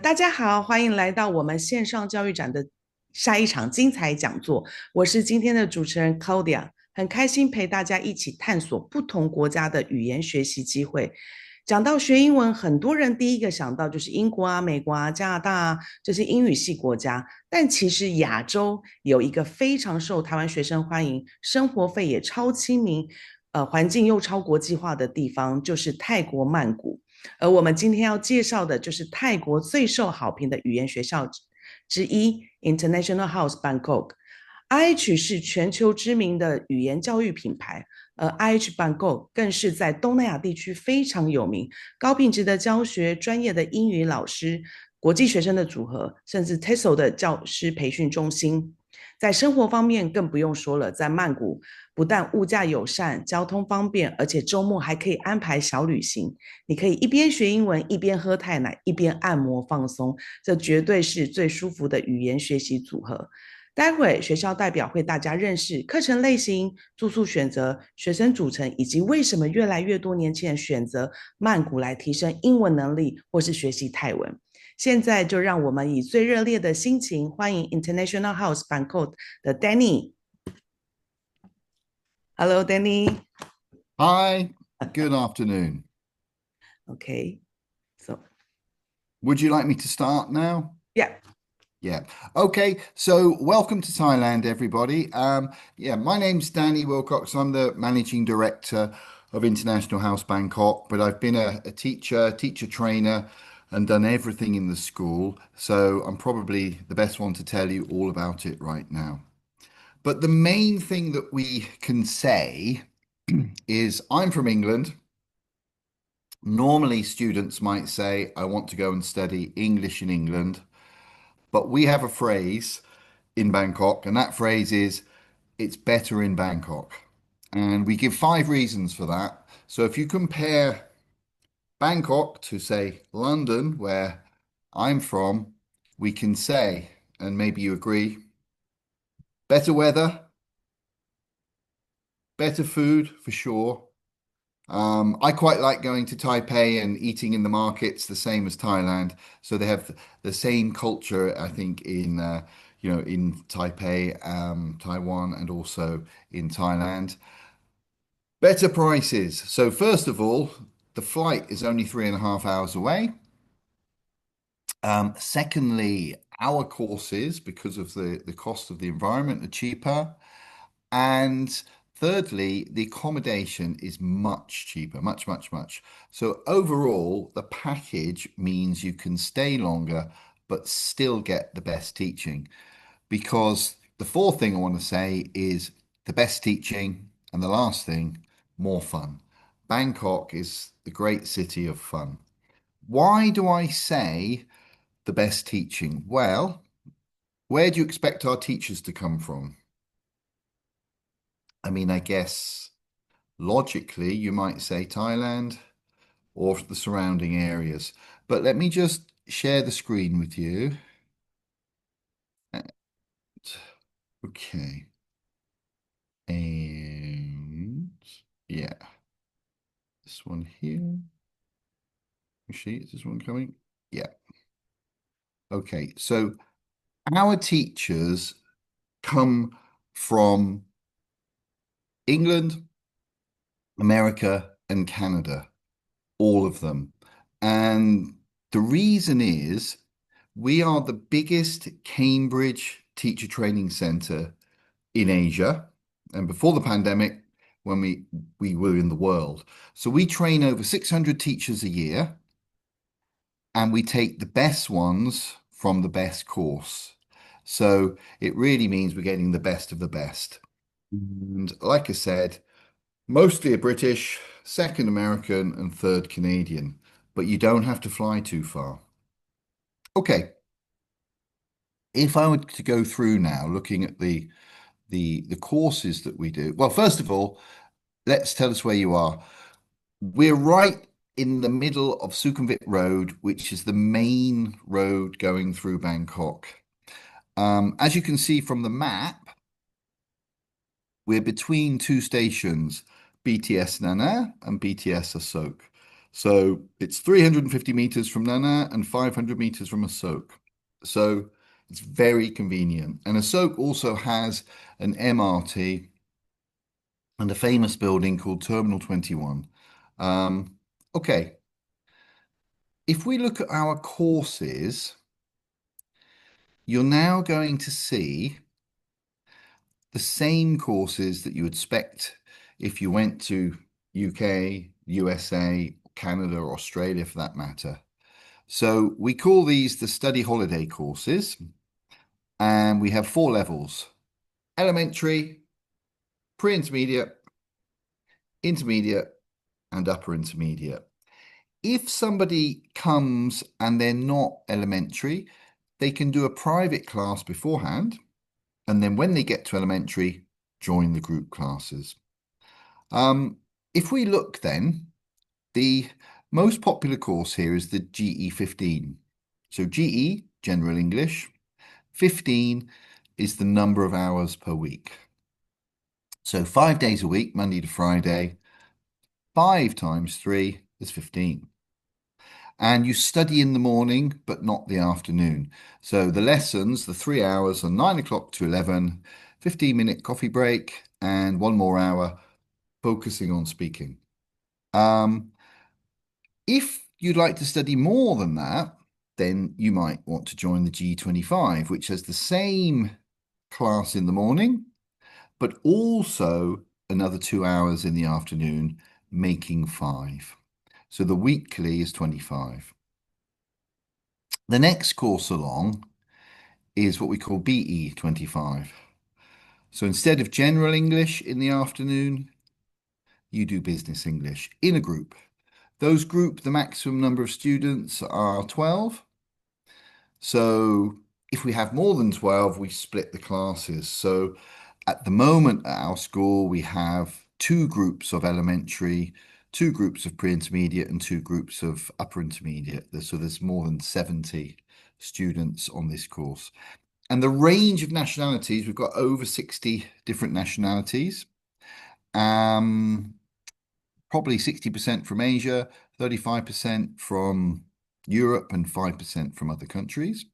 大家好，欢迎来到我们线上教育展的下一场精彩讲座。我是今天的主持人 Claudia，很开心陪大家一起探索不同国家的语言学习机会。讲到学英文，很多人第一个想到就是英国啊、美国啊、加拿大啊这些英语系国家，但其实亚洲有一个非常受台湾学生欢迎，生活费也超亲民，环境又超国际化的地方，就是泰国曼谷。而我们今天要介绍的就是泰国最受好评的语言学校之一 International House Bangkok。IH 是全球知名的语言教育品牌，而 IH Bangkok 更是在东南亚地区非常有名，高品质的教学、专业的英语老师、国际学生的组合，甚至 TESOL 的教师培训中心。在生活方面更不用说了，在曼谷不但物价友善、交通方便，而且周末还可以安排小旅行。你可以一边学英文，一边喝泰奶，一边按摩放松，这绝对是最舒服的语言学习组合。待会学校代表会大家认识课程类型、住宿选择、学生组成，以及为什么越来越多年轻人选择曼谷来提升英文能力或是学习泰文。现在就让我们以最热烈的心情欢迎 International House Bangkok 的 Danny。Hello, Danny. Hi, good afternoon. Okay, so Would you like me to start now? yeah. Yeah. Okay. So welcome to Thailand, everybody. My name's Danny Wilcox. I'm the managing director of International House Bangkok, but I've been a teacher trainer, and done everything in the school. So I'm probably the best one to tell you all about it right now. But the main thing that we can say is I'm from England. Normally, students might say, I want to go and study English in England, but we have a phrase in Bangkok, and that phrase is, it's better in Bangkok. And we give 5 reasons for that. So if you compare Bangkok to, say, London, where I'm from, we can say, and maybe you agree, better weather, better food for sure. I quite like going to Taipei and eating in the markets, the same as Thailand. So they have the same culture, I think, in Taipei, Taiwan, and also in Thailand. Better prices. So first of all, the flight is only 3.5 hours away. Secondly, our courses, because of the cost of the environment, are cheaper. And thirdly, the accommodation is much cheaper, much, much, much. So overall, the package means you can stay longer, but still get the best teaching. Because the fourth thing I want to say is the best teaching, and the last thing, more fun. Bangkok is the great city of fun. Why do I say the best teaching? Well, where do you expect our teachers to come from? I mean, I guess logically you might say Thailand or the surrounding areas. But let me just share the screen with you. Okay. And yeah, this one here. Actually, is this one coming? Yeah. Okay. So our teachers come from England, America, and Canada, all of them. And the reason is we are the biggest Cambridge teacher training center in Asia. And before the pandemic, when we were in the world. So we train over 600 teachers a year, and we take the best ones from the best course. So it really means we're getting the best of the best. And like I said, mostly a British, second American, and third Canadian, but you don't have to fly too far. Okay, if I were to go through now, looking at the courses that we do. Well, first of all, let's tell us where you are. We're right in the middle of Sukhumvit Road, which is the main road going through Bangkok. As you can see from the map, we're between two stations, BTS Nana and BTS Asok. So it's 350 meters from Nana and 500 meters from Asok. So it's very convenient. And Asok also has an MRT and a famous building called Terminal 21. Okay. If we look at our courses, you're now going to see the same courses that you would expect if you went to UK, USA, Canada, or Australia for that matter. So we call these the study holiday courses, and we have 4 levels: elementary, pre-intermediate, intermediate, and upper intermediate. If somebody comes and they're not elementary, they can do a private class beforehand, and then when they get to elementary, join the group classes. If we look then, the most popular course here is the GE 15. So GE, General English, 15 is the number of hours per week. So 5 days a week, Monday to Friday, 5 times 3 is 15. And you study in the morning, but not the afternoon. So the lessons, the 3 hours are 9 o'clock to 11, 15-minute coffee break, and 1 more hour focusing on speaking. If you'd like to study more than that, then you might want to join the G25, which has the same class in the morning, but also another 2 hours in the afternoon, making 5. So the weekly is 25. The next course along is what we call BE 25. So instead of general English in the afternoon, you do business English in a group. Those group, the maximum number of students are 12. So if we have more than 12, we split the classes. So at the moment at our school, we have 2 groups of elementary, 2 groups of pre-intermediate, and 2 groups of upper intermediate. So there's more than 70 students on this course. And the range of nationalities, we've got over 60 different nationalities. Probably 60% from Asia, 35% from Europe, and 5% from other countries.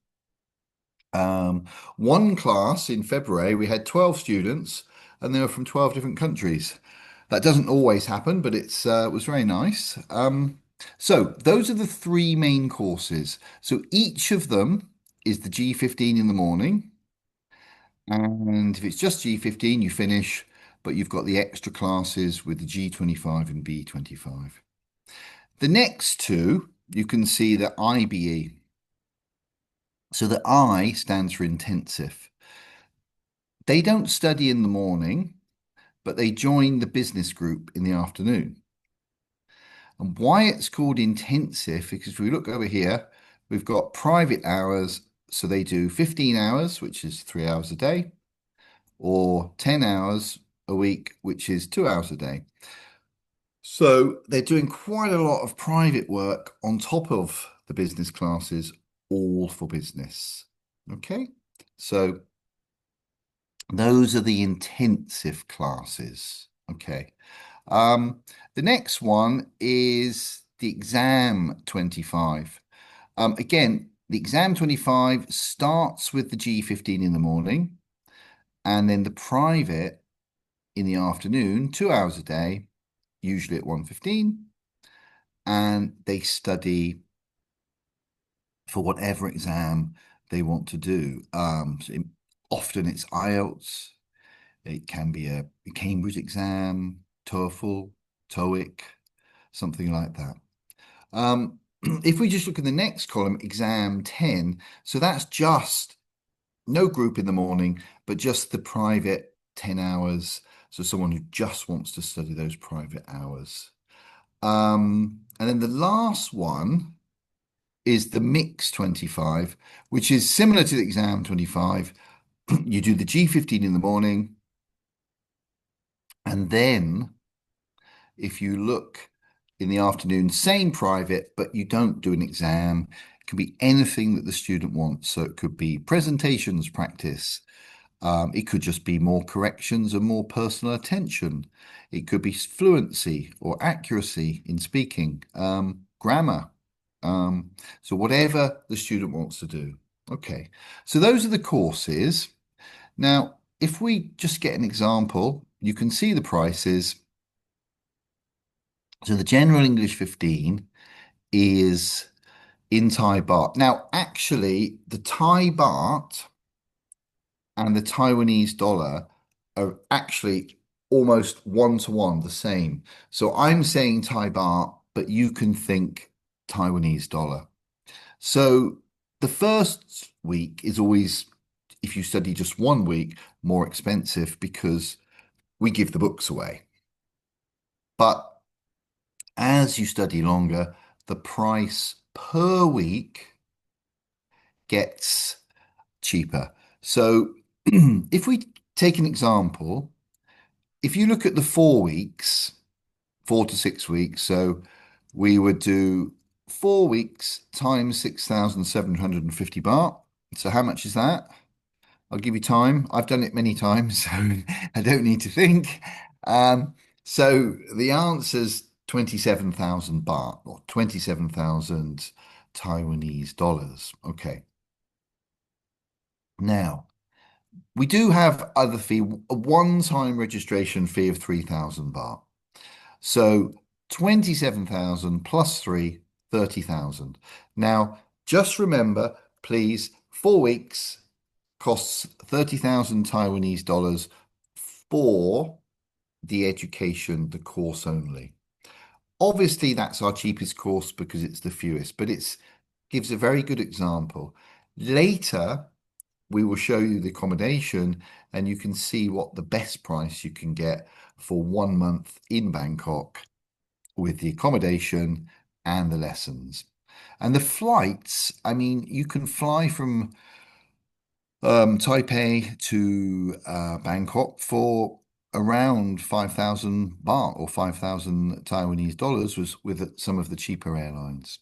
One class in February, we had 12 students, and they were from 12 different countries. That doesn't always happen, but it was very nice. So those are the 3 main courses. So each of them is the G15 in the morning. And if it's just G15, you finish, but you've got the extra classes with the G25 and B25. The next 2, you can see the IBE. So the I stands for intensive. They don't study in the morning, but they join the business group in the afternoon. And why it's called intensive, because if we look over here, we've got private hours. So they do 15 hours, which is 3 hours a day, or 10 hours a week, which is 2 hours a day. So they're doing quite a lot of private work on top of the business classes, all for business. Okay, so those are the intensive classes. Okay, the next one is the exam 25. Again, the exam 25 starts with the G15 in the morning, and then the private in the afternoon, 2 hours a day, usually at 1:15, and they study for whatever exam they want to do. Often it's IELTS, it can be a Cambridge exam, TOEFL, TOEIC, something like that. If we just look at the next column, exam 10, so that's just no group in the morning, but just the private 10 hours. So someone who just wants to study those private hours. And then the last one is the mix 25, which is similar to the exam 25. You do the G15 in the morning, and then if you look in the afternoon, same private, but you don't do an exam. It can be anything that the student wants. So it could be presentations practice, It could just be more corrections and more personal attention. It could be fluency or accuracy in speaking, grammar. So whatever the student wants to do. Okay, so those are the courses. Now, if we just get an example, you can see the prices. So the General English 15 is in Thai baht. Now, actually, the Thai baht and the Taiwanese dollar are actually almost one-to-one the same. So I'm saying Thai baht, but you can think Taiwanese dollar. So the first week is always, if you study just 1 week, more expensive because we give the books away. But as you study longer, the price per week gets cheaper. So if we take an example, if you look at the 4 weeks, 4 to 6 weeks, so we would do 4 weeks times 6,750 baht. So how much is that? I'll give you time. I've done it many times, so I don't need to think. So the answer's 27,000 baht or 27,000 Taiwanese dollars. Okay. Now, we do have other fee, a one-time registration fee of 3,000 baht. So 27,000 plus 3, 30,000. Now, just remember, please, 4 weeks costs 30,000 Taiwanese dollars for the education, the course only. Obviously, that's our cheapest course because it's the fewest, but it gives a very good example. Later, we will show you the accommodation and you can see what the best price you can get for 1 month in Bangkok with the accommodation and the lessons. And the flights, I mean, you can fly from Taipei to Bangkok for around 5,000 baht or 5,000 Taiwanese dollars with some of the cheaper airlines.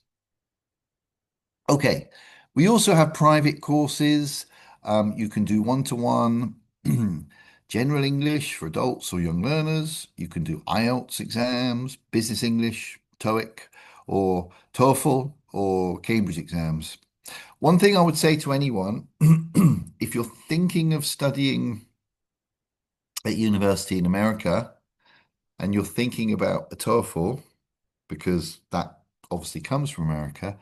Okay, we also have private courses. You can do one-to-one general English for adults or young learners. You can do IELTS exams, business English, TOEIC, or TOEFL, or Cambridge exams. One thing I would say to anyone, if you're thinking of studying at university in America and you're thinking about a TOEFL, because that obviously comes from America,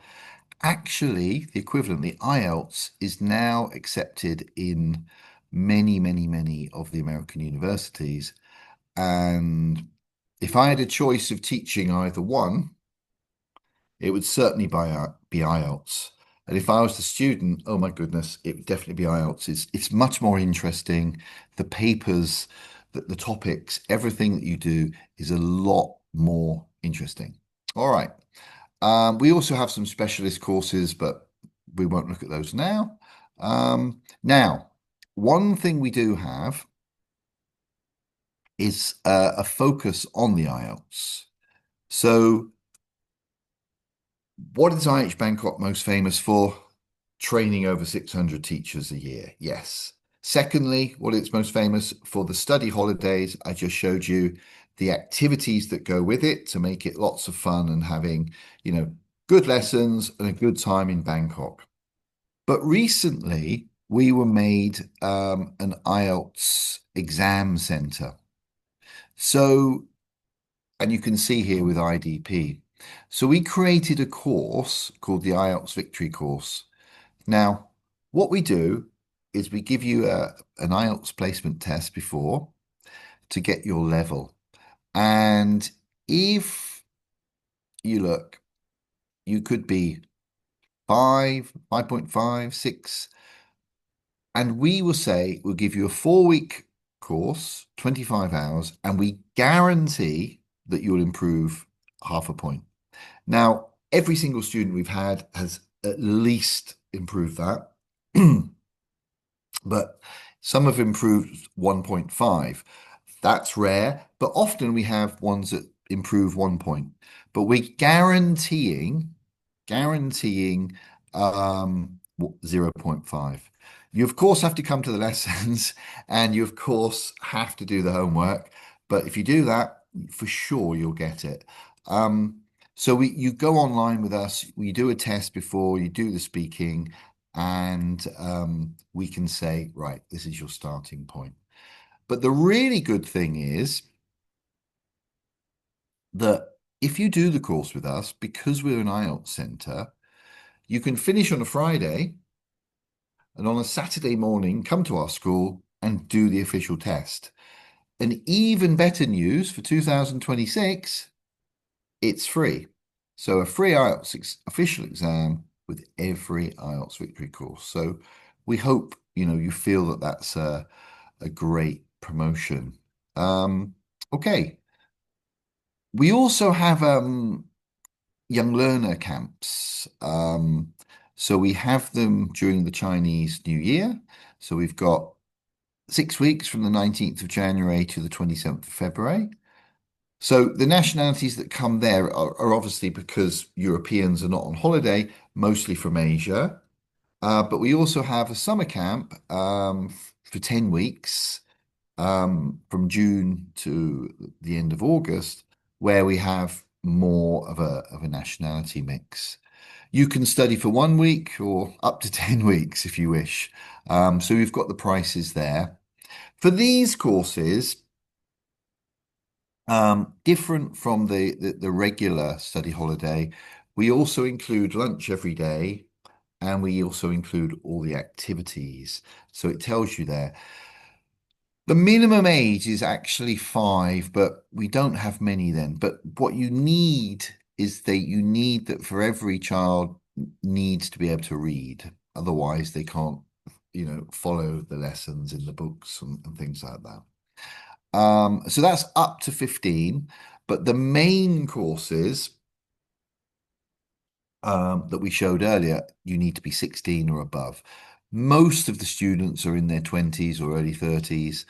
actually the equivalent, the IELTS, is now accepted in many, many, many of the American universities. And if I had a choice of teaching either one, it would certainly be IELTS. And if I was the student, oh my goodness, it would definitely be IELTS. It's much more interesting. The papers, the topics, everything that you do is a lot more interesting. All right. We also have some specialist courses, but we won't look at those now. Now, one thing we do have is a focus on the IELTS. So what is IH Bangkok most famous for? Training over 600 teachers a year. Yes. Secondly, what it's most famous for, the study holidays. I just showed you the activities that go with it to make it lots of fun and having, good lessons and a good time in Bangkok. But recently, we were made an IELTS exam center. So, and you can see here with IDP. So we created a course called the IELTS Victory Course. Now, what we do is we give you an IELTS placement test before to get your level. And if you look, you could be 5, 5.5, 6. And we will say, we'll give you a 4-week course, 25 hours, and we guarantee that you'll improve half a point. Now, every single student we've had has at least improved that. But some have improved 1.5. That's rare, but often we have ones that improve 1 point. But we're guaranteeing 0.5. You, of course, have to come to the lessons and you, of course, have to do the homework. But if you do that, for sure, you'll get it. So you go online with us, we do a test before you do the speaking, and we can say, right, this is your starting point. But the really good thing is that if you do the course with us, because we're an IELTS center, you can finish on a Friday and on a Saturday morning, come to our school and do the official test. And even better news for 2026, it's free. So a free IELTS official exam with every IELTS victory course. So we hope, you feel that that's a great promotion. Okay. We also have young learner camps. So we have them during the Chinese New Year. So we've got 6 weeks from the 19th of January to the 27th of February. So the nationalities that come there are obviously, because Europeans are not on holiday, mostly from Asia. But we also have a summer camp for 10 weeks from June to the end of August, where we have more of a nationality mix. You can study for 1 week or up to 10 weeks if you wish. So we've got the prices there. For these courses, different from the regular study holiday, we also include lunch every day, and we also include all the activities. So it tells you there. The minimum age is actually 5, but we don't have many then. But what you need is that for every child needs to be able to read. Otherwise, they can't, follow the lessons in the books and things like that. So that's up to 15, but the main courses that we showed earlier, you need to be 16 or above. Most of the students are in their 20s or early 30s.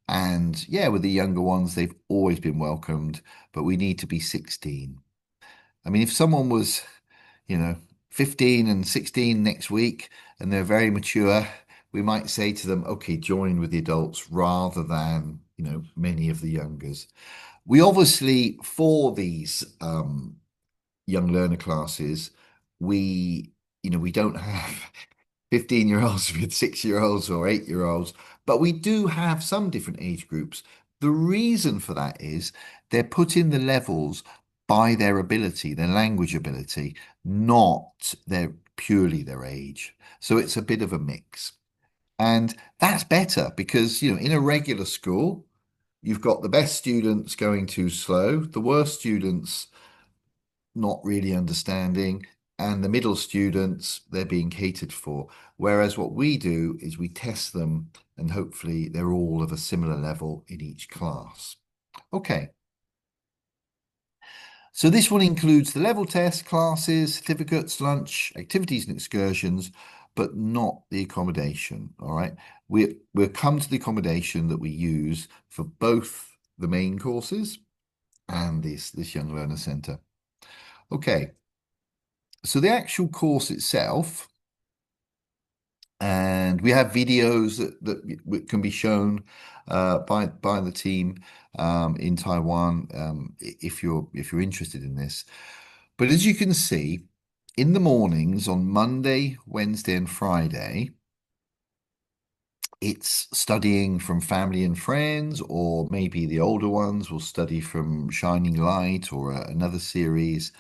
And yeah, with the younger ones, they've always been welcomed, but we need to be 16. I mean, if someone was, 15 and 16 next week and they're very mature, we might say to them, okay, join with the adults rather than, many of the youngers. We obviously, for these young learner classes, we don't have 15-year-olds with 6-year-olds or 8-year-olds, but we do have some different age groups. The reason for that is they're put in the levels by their ability, their language ability, not purely their age. So it's a bit of a mix. And that's better because, in a regular school, you've got the best students going too slow, the worst students not really understanding, and the middle students, they're being catered for. Whereas what we do is we test them and hopefully they're all of a similar level in each class. Okay. So this one includes the level test, classes, certificates, lunch, activities and excursions, but not the accommodation, all right? We'll come to the accommodation that we use for both the main courses and this Young Learner Centre. Okay, so the actual course itself, and we have videos that can be shown by the team in Taiwan if you're interested in this. But as you can see, in the mornings on Monday, Wednesday, and Friday, it's studying from family and friends, or maybe the older ones will study from Shining Light or another series.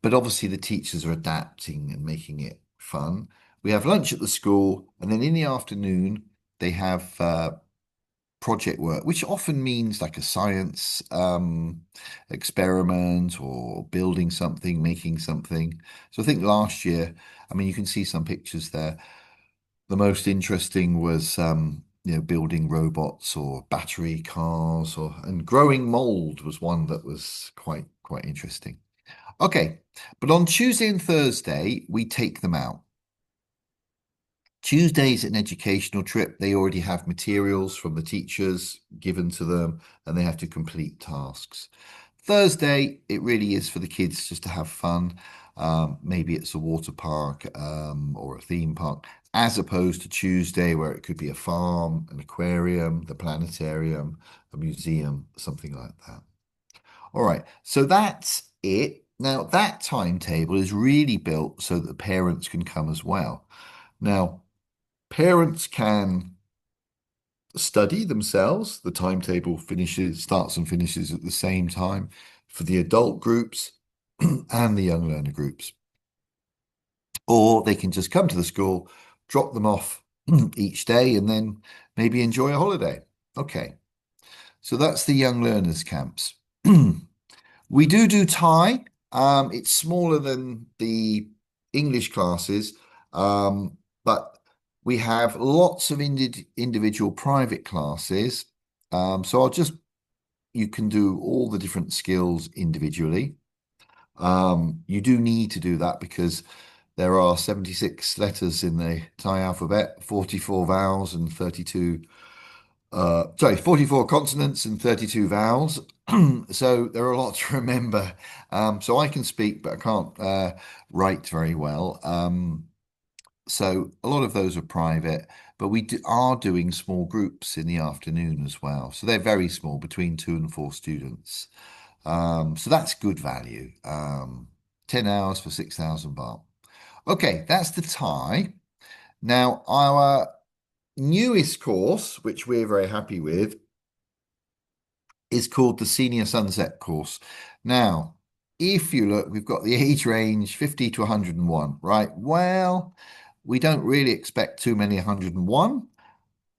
But obviously the teachers are adapting and making it fun. We have lunch at the school, and then in the afternoon, they have project work, which often means like a science experiment or building something, making something. So I think last year, I mean, you can see some pictures there. The most interesting was, building robots or battery cars, and growing mold was one that was quite interesting. Okay, but on Tuesday and Thursday, we take them out. Tuesday's an educational trip. They already have materials from the teachers given to them, and they have to complete tasks. Thursday, it really is for the kids just to have fun. Maybe it's a water park or a theme park. as opposed to Tuesday, where it could be a farm, an aquarium, the planetarium, a museum, something like that. All right, so that's it. Now, that timetable is really built so that parents can come as well. Now, parents can study themselves. The timetable starts and finishes at the same time for the adult groups and the young learner groups. Or they can just come to the school, drop them off each day, and then maybe enjoy a holiday. Okay, so that's the young learners camps. We do Thai. It's smaller than the English classes, but we have lots of individual private classes. So you can do all the different skills individually. You do need to do that because there are 76 letters in the Thai alphabet, 44 vowels and 44 consonants and 32 vowels. So there are a lot to remember. So I can speak, but I can't write very well. So a lot of those are private, but we are doing small groups in the afternoon as well. So they're very small, between 2 and 4 students. So that's good value. 10 hours for 6,000 baht. Okay, that's the Thai. Now, our newest course, which we're very happy with, is called the Senior Sunset course. Now, if you look, we've got the age range 50 to 101, right? Well, we don't really expect too many 101,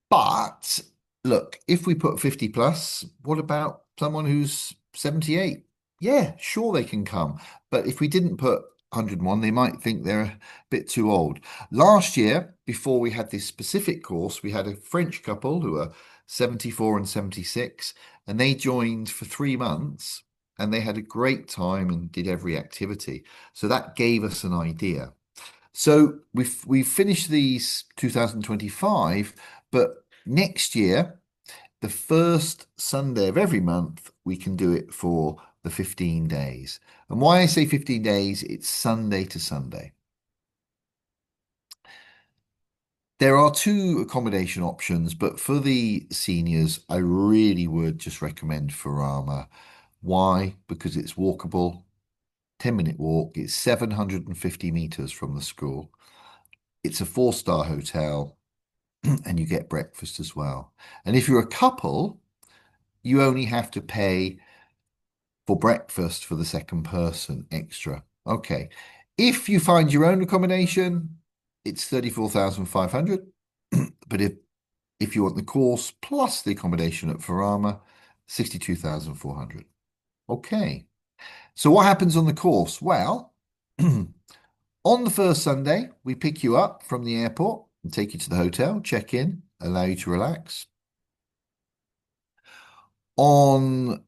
but look, if we put 50 plus, what about someone who's 78? Yeah, sure they can come. But if we didn't put 101, they might think they're a bit too old. Last year, before we had this specific course, we had a French couple who are 74 and 76, and they joined for 3 months, and they had a great time and did every activity. So that gave us an idea. So we've finished these 2025, but next year, the first Sunday of every month, we can do it for the 15 days. And why I say 15 days, it's Sunday to Sunday. There are 2 accommodation options, but for the seniors, I really would just recommend Furama. Why? Because it's walkable, 10-minute walk. It's 750 meters from the school. It's a 4-star hotel, and you get breakfast as well. And if you're a couple, you only have to pay for breakfast for the second person extra. Okay. If you find your own accommodation, it's 34,500. But if you want the course plus the accommodation at Furama, 62,400. Okay. So what happens on the course? Well, on the first Sunday, we pick you up from the airport and take you to the hotel, check in, allow you to relax. On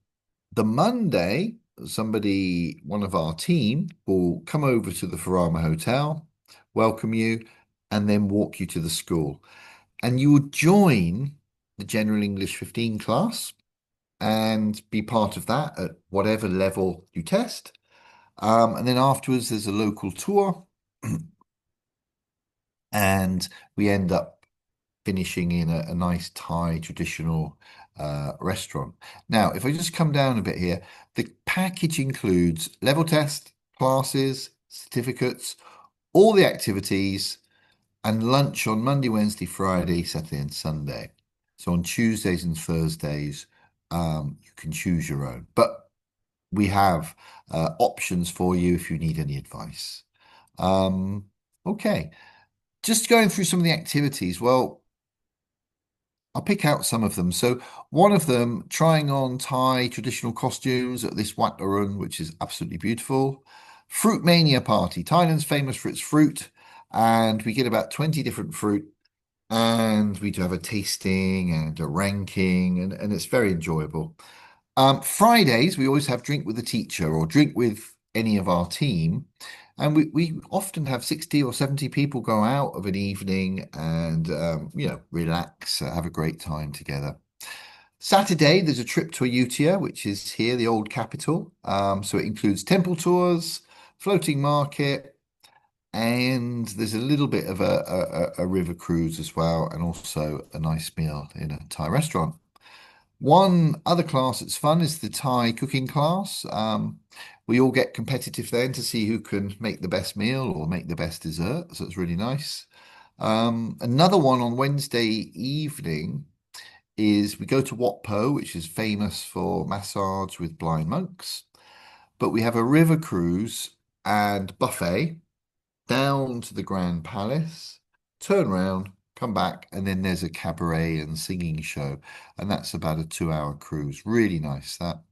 the Monday, one of our team will come over to the Furama Hotel, welcome you, and then walk you to the school. And you will join the General English 15 class and be part of that at whatever level you test. And then afterwards, there's a local tour, and we end up finishing in a nice Thai traditional restaurant. Now, if I just come down a bit here, the package includes level test, classes, certificates, all the activities, and lunch on Monday, Wednesday, Friday, Saturday, and Sunday. So on Tuesdays and Thursdays, you can choose your own. But we have options for you if you need any advice. Okay, just going through some of the activities. Well, I'll pick out some of them. So one of them, trying on Thai traditional costumes at this Wat Arun, which is absolutely beautiful. Fruit Mania Party. Thailand's famous for its fruit, and we get about 20 different fruit, and we do have a tasting and a ranking, and it's very enjoyable. Fridays, we always have drink with the teacher or drink with any of our team. And we often have 60 or 70 people go out of an evening and, relax, have a great time together. Saturday, there's a trip to Ayutthaya, which is here, the old capital. So it includes temple tours, floating market, And there's a little bit of a river cruise as well, and also a nice meal in a Thai restaurant. One other class that's fun is the Thai cooking class. We all get competitive then to see who can make the best meal or make the best dessert. So it's really nice. Another one on Wednesday evening is we go to Wat Po, which is famous for massage with blind monks. But we have a river cruise and buffet down to the Grand Palace, turn around, come back, and then there's a cabaret and singing show. And that's about a 2-hour cruise. Really nice, that.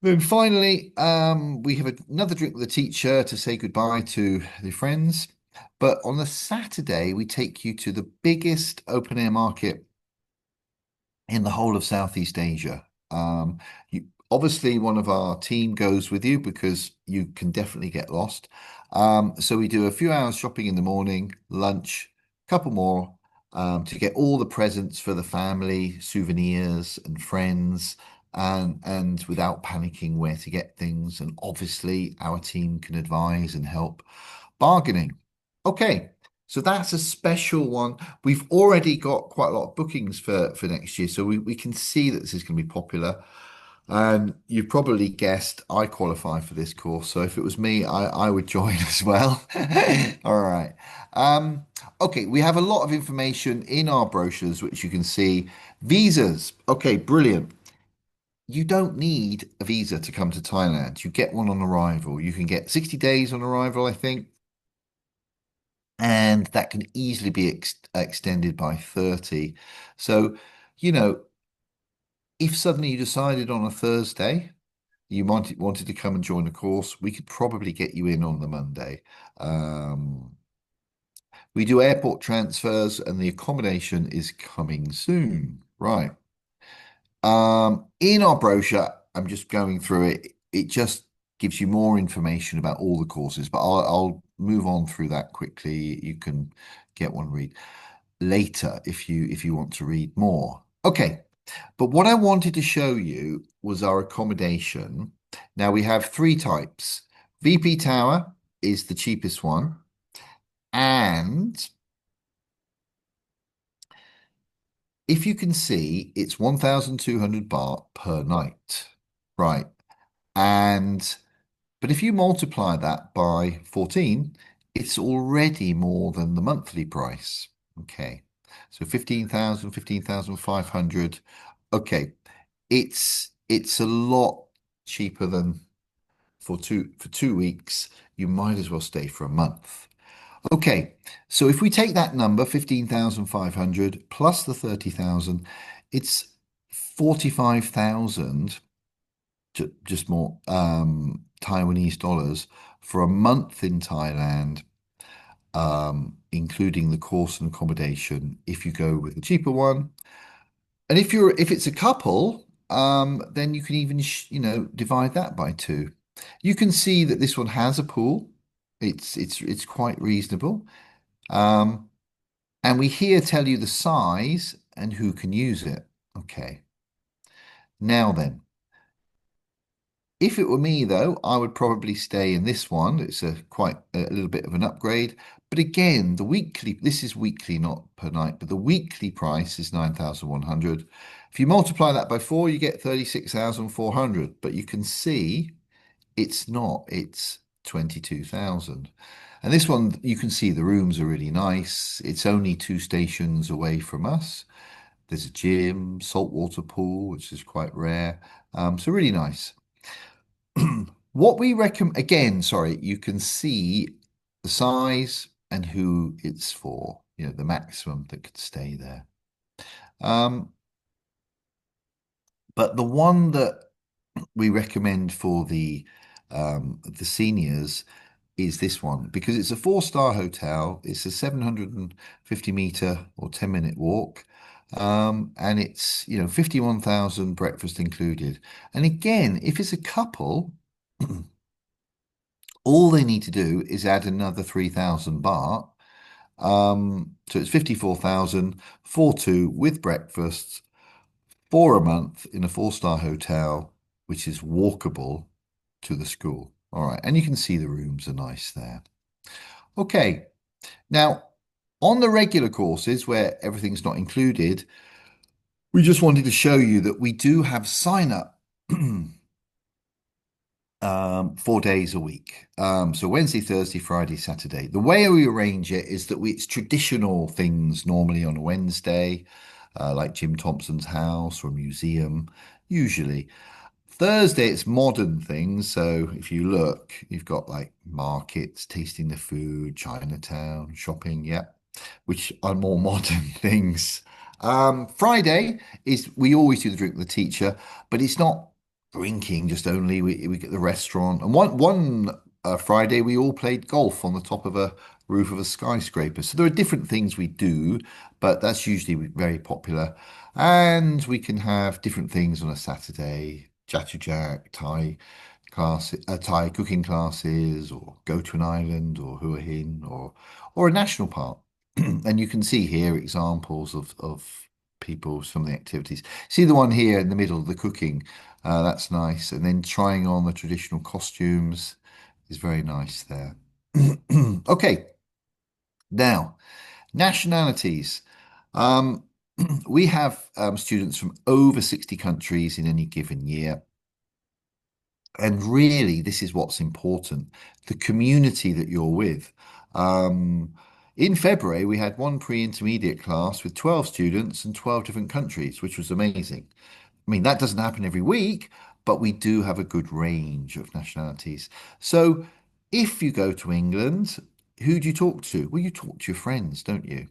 Then finally, we have another drink with the teacher to say goodbye to the friends. But on the Saturday, we take you to the biggest open air market in the whole of Southeast Asia. Obviously, one of our team goes with you because you can definitely get lost. So we do a few hours shopping in the morning, lunch, a couple more to get all the presents for the family, souvenirs and friends, and without panicking where to get things. And obviously, our team can advise and help bargaining. Okay. So that's a special one. We've already got quite a lot of bookings for next year, so we can see that this is going to be popular. And you've probably guessed I qualify for this course. So if it was me, I would join as well. All right. Okay, we have a lot of information in our brochures, which you can see. Visas. Okay, brilliant. You don't need a visa to come to Thailand. You get one on arrival. You can get 60 days on arrival, I think. And that can easily be extended by 30. So, you know, if suddenly you decided on a Thursday you wanted to come and join a course, we could probably get you in on the Monday. We do airport transfers and the accommodation is coming soon. Right. In our brochure, I'm just going through it. It just gives you more information about all the courses, but I'll move on through that quickly. You can get one read later if you want to read more. Okay. But what I wanted to show you was our accommodation. Now we have 3 types. VP Tower is the cheapest one. And if you can see, it's 1,200 baht per night. Right. But if you multiply that by 14, it's already more than the monthly price. Okay. So 15,000, 15,500. Okay. It's a lot cheaper than for 2 weeks. You might as well stay for a month. Okay, so if we take that number, 15,500 plus the 30,000, it's 45,000, just more Taiwanese dollars for a month in Thailand, including the course and accommodation if you go with the cheaper one. And if it's a couple, then you can even divide that by 2. You can see that this one has a pool. It's quite reasonable. And we here tell you the size and who can use it. Okay. Now then, if it were me though, I would probably stay in this one. It's quite a little bit of an upgrade. But again, this is weekly, not per night, but the weekly price is 9,100. If you multiply that by 4, you get 36,400. But you can see it's not, it's 22,000. And this one, you can see the rooms are really nice. It's only 2 stations away from us. There's a gym, saltwater pool, which is quite rare. So really nice. What we recommend, again, sorry, you can see the size and who it's for, the maximum that could stay there. But the one that we recommend for the seniors is this one because it's a 4-star hotel. It's a 750-meter or 10-minute walk. And it's, 51,000 breakfast included. And again, if it's a couple, all they need to do is add another 3,000 baht. So it's 54,000 for 2 with breakfast for a month in a 4-star hotel, which is walkable to the school. All right. And you can see the rooms are nice there. Okay, now on the regular courses where everything's not included, we just wanted to show you that we do have sign up 4 days a week. So Wednesday, Thursday, Friday, Saturday. The way we arrange it is that it's traditional things normally on a Wednesday, like Jim Thompson's house or a museum, usually. Thursday, it's modern things. So if you look, you've got like markets, tasting the food, Chinatown, shopping, yeah, which are more modern things. Friday is we always do the drink with the teacher, but it's not drinking just only. We get the restaurant. And one Friday we all played golf on the top of a roof of a skyscraper. So there are different things we do, but that's usually very popular. And we can have different things on a Saturday, Jatujak, Thai cooking classes, or go to an island, or Hua Hin, or a national park. And you can see here examples of people, some of the activities. See the one here in the middle, the cooking. That's nice. And then trying on the traditional costumes is very nice there. Okay, now nationalities. We have students from over 60 countries in any given year. And really, this is what's important, the community that you're with. In February, we had one pre-intermediate class with 12 students and 12 different countries, which was amazing. I mean, that doesn't happen every week, but we do have a good range of nationalities. So if you go to England, who do you talk to? Well, you talk to your friends, don't you?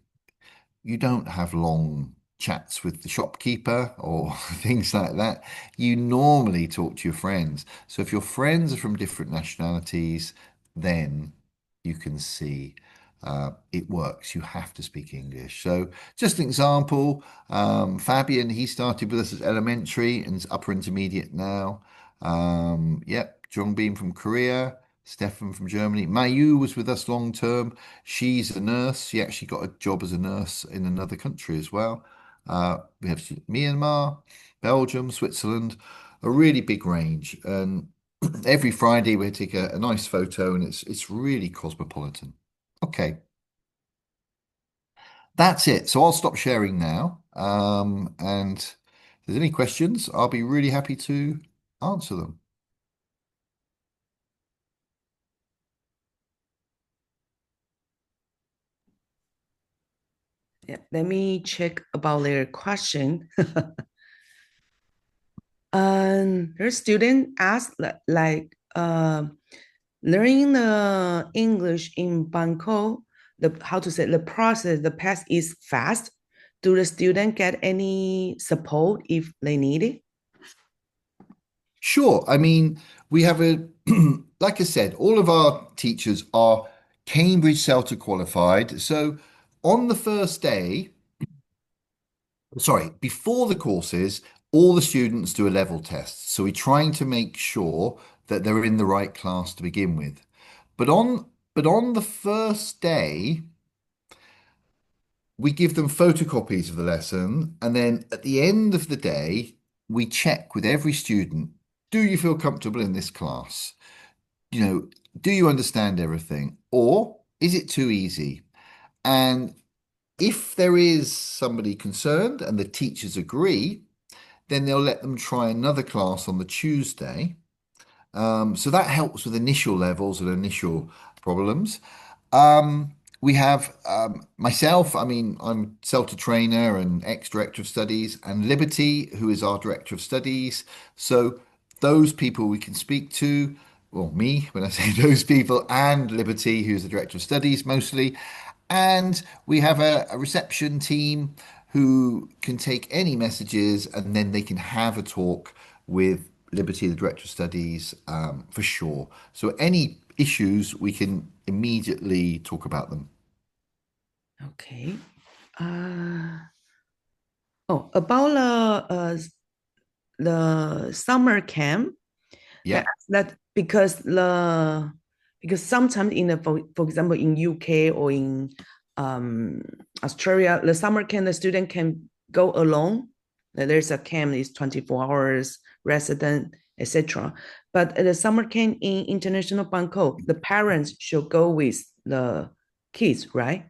You don't have long chats with the shopkeeper or things like that. You normally talk to your friends. So if your friends are from different nationalities, then you can see it works. You have to speak English. So just an example, Fabian, he started with us at elementary and is upper intermediate now. Yep, Jongbin from Korea. Stefan from Germany. Mayu was with us long term. She's a nurse. She actually got a job as a nurse in another country as well. We have Myanmar, Belgium, Switzerland, a really big range. And every Friday we take a nice photo, and it's really cosmopolitan. Okay, that's it. So I'll stop sharing now. And if there's any questions, I'll be really happy to answer them. Yeah, let me check about their question. Their student asked learning the English in Bangkok, how to say the process, the path is fast. Do the student get any support if they need it? Sure. I mean, we have like I said, all of our teachers are Cambridge CELTA qualified. So on the first day, sorry, before the courses, all the students do a level test. So we're trying to make sure that they're in the right class to begin with. But on the first day, we give them photocopies of the lesson, and then at the end of the day, we check with every student, do you feel comfortable in this class? Do you understand everything? Or is it too easy? And if there is somebody concerned and the teachers agree, then they'll let them try another class on the Tuesday. So that helps with initial levels and initial problems. We have myself, I mean, I'm CELTA trainer and ex-director of studies, and Liberty, who is our director of studies. So those people we can speak to, well, me, when I say those people, and Liberty, who's the director of studies mostly. And we have a reception team who can take any messages, and then they can have a talk with Liberty, the director of studies, for sure. So any issues, we can immediately talk about them. Okay. About the summer camp. Yeah, that because sometimes for example in UK or in Australia, the summer camp the student can go alone. There's a camp is 24 hours resident etc. But at the summer camp in international Bangkok, the parents should go with the kids, right?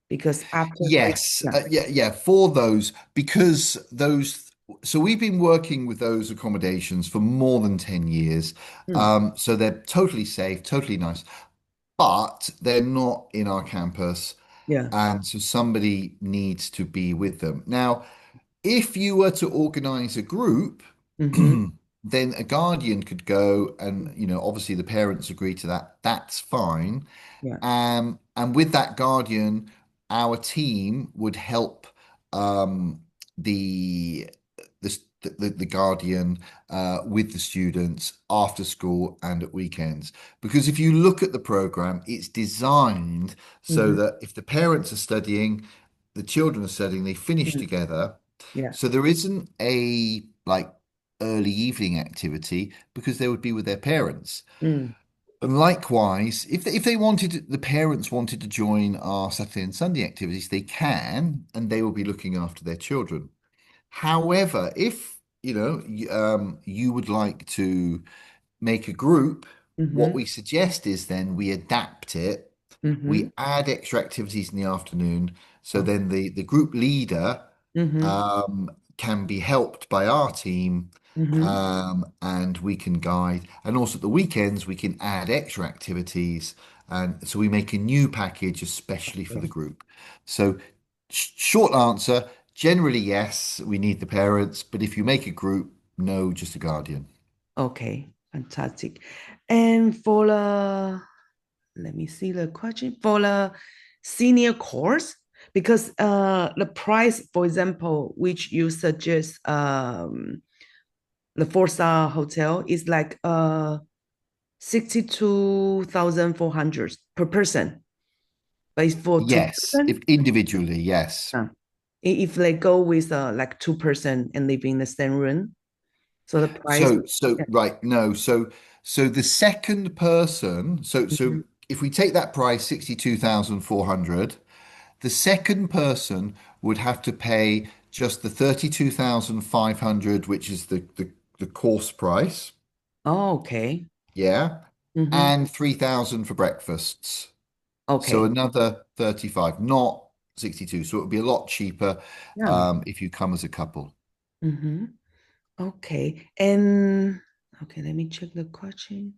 Because after they, Yes, yeah, yeah, for those, because those, so we've been working with those accommodations for more than 10 years. mm, So they're totally safe, totally nice, but they're not in our campus. yeah, And so somebody needs to be with them. Now, if you were to organize a group, mm-hmm, then a guardian could go and, obviously the parents agree to that. That's fine. yeah, And with that guardian, our team would help um, the, the guardian with the students after school and at weekends. Because if you look at the program, it's designed so mm-hmm, that if the parents are studying, the children are studying, they finish mm, together. yeah, So there isn't a like early evening activity because they would be with their parents. mm, And likewise, if they wanted, the parents wanted to join our Saturday and Sunday activities, they can, and they will be looking after their children. However, if you would like to make a group, what mm-hmm, we suggest is then we adapt it. mm-hmm, We add extra activities in the afternoon, so oh, then the group leader mm-hmm, can be helped by our team, mm-hmm, and we can guide. And also at the weekends, we can add extra activities. And so we make a new package especially for the okay. group. So, short answer, generally, yes, we need the parents. But if you make a group, no, just a guardian. Okay, fantastic. And for the, let me see the question for the senior course, because the price, for example, which you suggest, the four-star hotel is like 62,400 per person, but it's for two Yes, if person. individually, yes. Uh, if they go with like two-person and live in the same room, so the price, So yeah. right, no. So the second person, so Mhm. if we take that price, 62,400, the second person would have to pay just the 32,500, which is the course price, Oh, okay. yeah, Mm-hmm. and 3,000 for breakfasts. So Okay. another 35, not 62. So it would be a lot cheaper Yeah. if you come as a couple. Mm-hmm. Okay. And okay, let me check the question.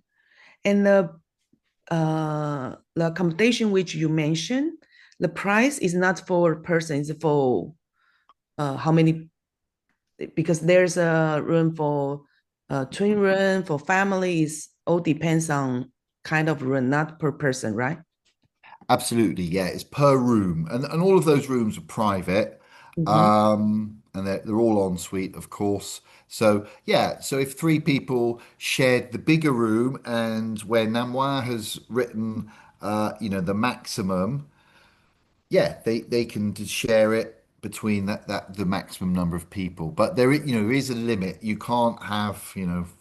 And the accommodation which you mentioned, the price is not for a person, it's for how many, because there's a room for twin room for families, all depends on kind of room, not per person, right? Absolutely, yeah. It's per room, and all of those rooms are private, Mm-hmm. and they're all en suite, of course. So yeah, so if three people shared the bigger room, and where Namois has written, the maximum, yeah, they can just share it between that the maximum number of people. But there is a limit. You can't have,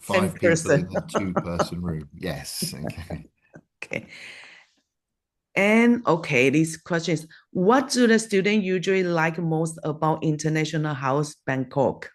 Same five people in person. a two-person room. Yes, okay. Okay. And okay, this question is, what do the students usually like most about International House Bangkok?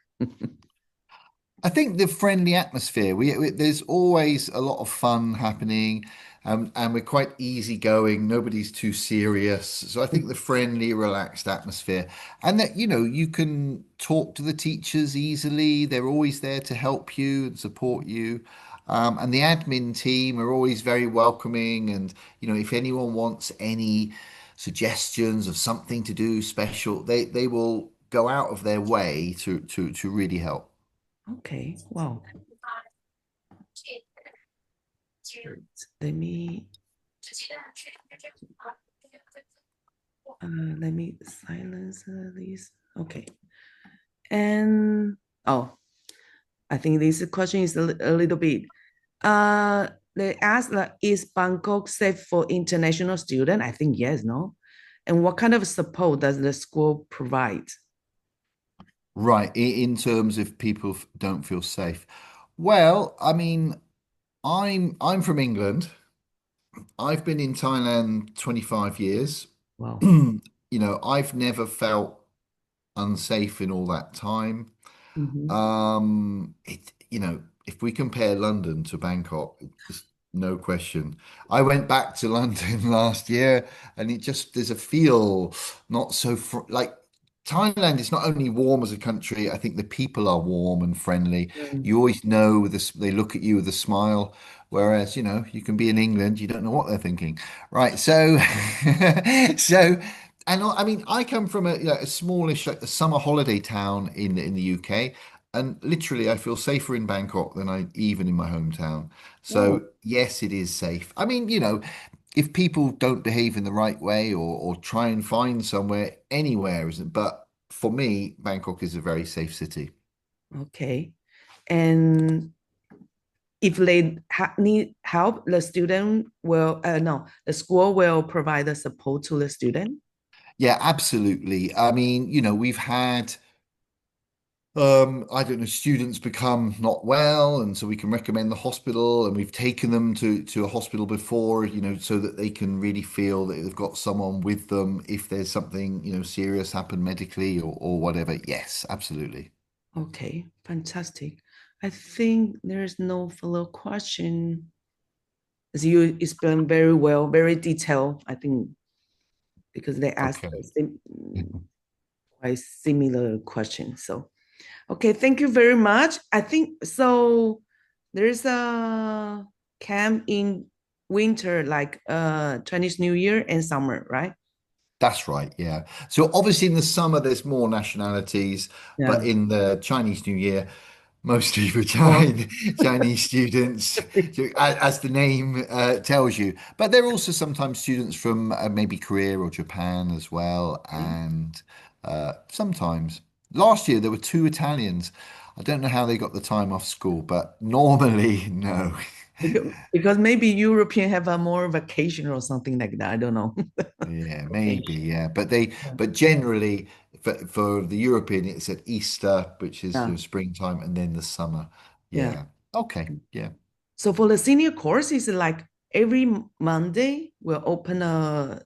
I think the friendly atmosphere. There's always a lot of fun happening, and we're quite easygoing. Nobody's too serious. So I think the friendly, relaxed atmosphere, and that you can talk to the teachers easily. They're always there to help you and support you. And the admin team are always very welcoming. And if anyone wants any suggestions of something to do special, they will go out of their way to really help. Okay, wow. Let me let me silence this. Okay. And oh, I think this question is a little bit. They ask is Bangkok safe for international student? I think yes, no. And what kind of support does the school provide? Right, in terms of people don't feel safe. Well, I mean, I'm from England. I've been in Thailand 25 years. Wow. I've never felt unsafe in all that time. Mm-hmm. if we compare London to Bangkok, it's no question. I went back to London last year, and it just there's a feel not so like Thailand is not only warm as a country. I think the people are warm and friendly. Mm. You always know this. They look at you with a smile. Whereas, you can be in England, you don't know what they're thinking, right? So, so, and I mean, I come from a smallish, like, a summer holiday town in the UK, and literally, I feel safer in Bangkok than I even in my hometown. Oh, So, yes, it is safe. I mean, if people don't behave in the right way or try and find somewhere, anywhere isn't. But for me, Bangkok is a very safe city. okay. And if they need help, the student will, no, the school will provide the support to the student. Yeah, absolutely. I mean, we've had I don't know, students become not well, and so we can recommend the hospital, and we've taken them to a hospital before, so that they can really feel that they've got someone with them if there's something, serious happen medically or whatever. Yes, absolutely. Okay, fantastic. I think there's no follow question. As you explained very well, very detailed, I think, because they asked Okay. quite similar questions. So, okay, thank you very much. I think so. There's a camp in winter, like Chinese New Year and summer, right? That's right, yeah. So obviously in the summer there's more nationalities, but Yeah. in the Chinese New Year, mostly for More. Chinese students, as the name tells you. But there are also sometimes students from maybe Korea or Japan as well, Okay. and sometimes. Last year there were two Italians. I don't know how they got the time off school, but normally no. Because maybe European have a more vacation or something like that. I don't know. Yeah, maybe, Vacation. yeah. Yeah. But generally for the European, it's at Easter, which is Yeah. springtime, and then the summer. Yeah. Yeah. Okay. Yeah. So for the senior course, is like every Monday we'll open a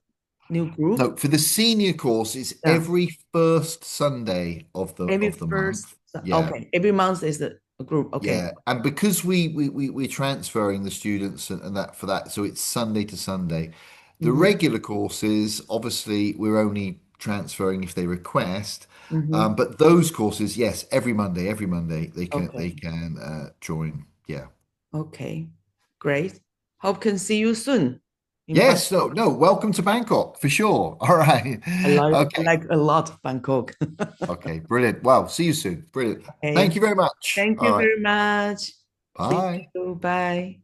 new group. No, for the senior course, it's Yeah. every first Sunday of the Every month. first, Yeah. okay. Every month is a group. Okay. Yeah. And because we're transferring the students and that for that, so it's Sunday to Sunday. The Mm-hmm. regular courses, obviously, we're only transferring if they request. Mm-hmm. But those courses, yes, every Monday they Okay. can join. Yeah. Okay. Great. Hope can see you soon in Yes, no, Bangkok. no, welcome to Bangkok for sure. All right. I Okay. like a lot Bangkok. Okay, brilliant. Well, see you soon. Brilliant. Thank Okay. you very much. Thank All you right. very much. See Bye. you. Bye.